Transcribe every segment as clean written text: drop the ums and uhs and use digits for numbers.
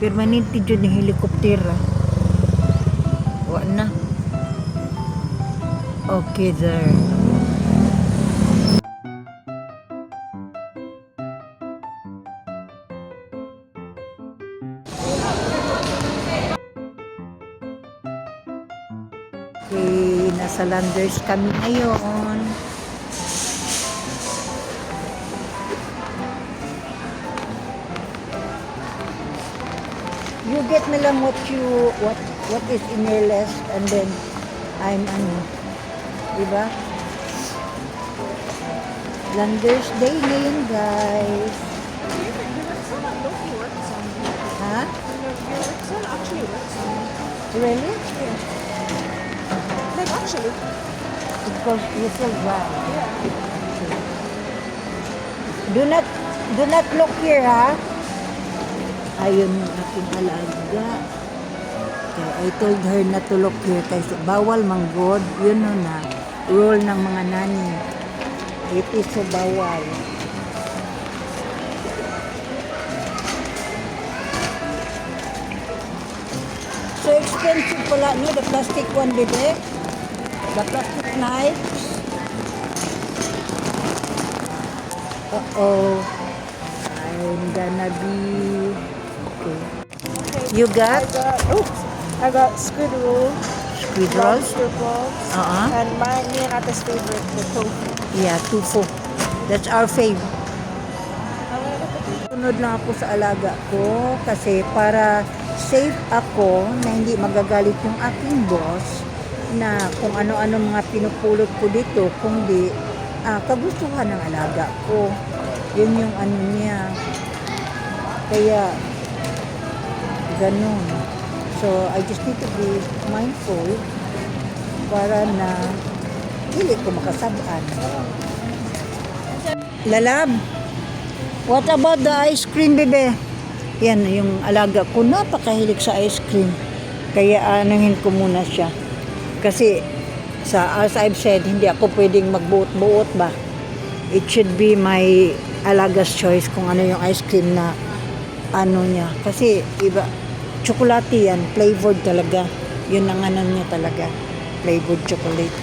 Permanente dyan yung helikoptera. Wa na. Okay, there. Okay, nasa Landers kami ngayon. You get na lang what is in your list, and then I'm diba? Landers Day ngayon, guys. Ha? Your son actually works on me. Really? Yeah. Like actually. Because you feel dry. Yeah. Do not look here, ha? Ayun yung aking alaga. Okay, I told her not to look here kasi bawal manggod. Yun na rule ng mga nani. It is so bawal. So expensive pala, no? The plastic one, baby. The plastic knives. Uh-oh. I'm gonna be... Okay. You got? I got squid roll, Squid rolls? lobster balls, and me and Ate's favorite, the tofu. Yeah, tofu. That's our fave. Sunod lang ako sa alaga ko kasi para safe ako na hindi magagalit yung aking boss na kung ano-ano mga pinupulot ko dito, kundi kagustuhan ng alaga ko. Yun yung ano niya. Kaya, ganun. So, I just need to be mindful para na hindi ko makasabaan. Lalab, what about the ice cream, bebe? Yan, yung alaga ko, napakahilig sa ice cream. Kaya anuhin ko muna siya. Kasi, as I've said, hindi ako pwedeng magbuot-buot ba? It should be my alaga's choice kung ano yung ice cream na ano niya. Kasi, iba, chocolate yan, flavored talaga. Yun ang ano niya talaga, flavored chocolate.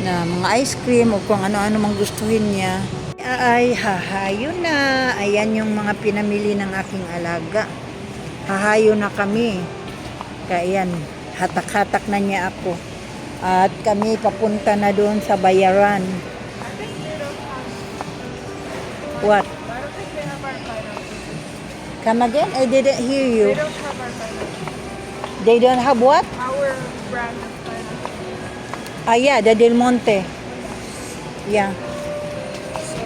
Na mga ice cream o kung ano-ano mang gustuhin niya. Ay, hahayo na. Ayan yung mga pinamili ng aking alaga. Hahayo na kami. Kaya yan, hatak-hatak na niya ako. At kami papunta na doon sa bayaran. What? Come again? I didn't hear you. They don't have our pineapple. They don't have what? Our brand of pineapple. Ah, yeah, the Del Monte. Yeah. So,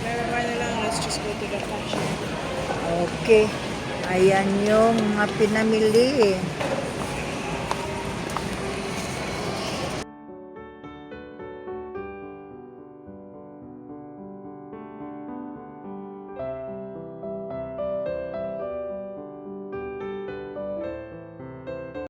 never mind na lang. Let's just go to the cashier. Okay. Ayan yung mga pinamili.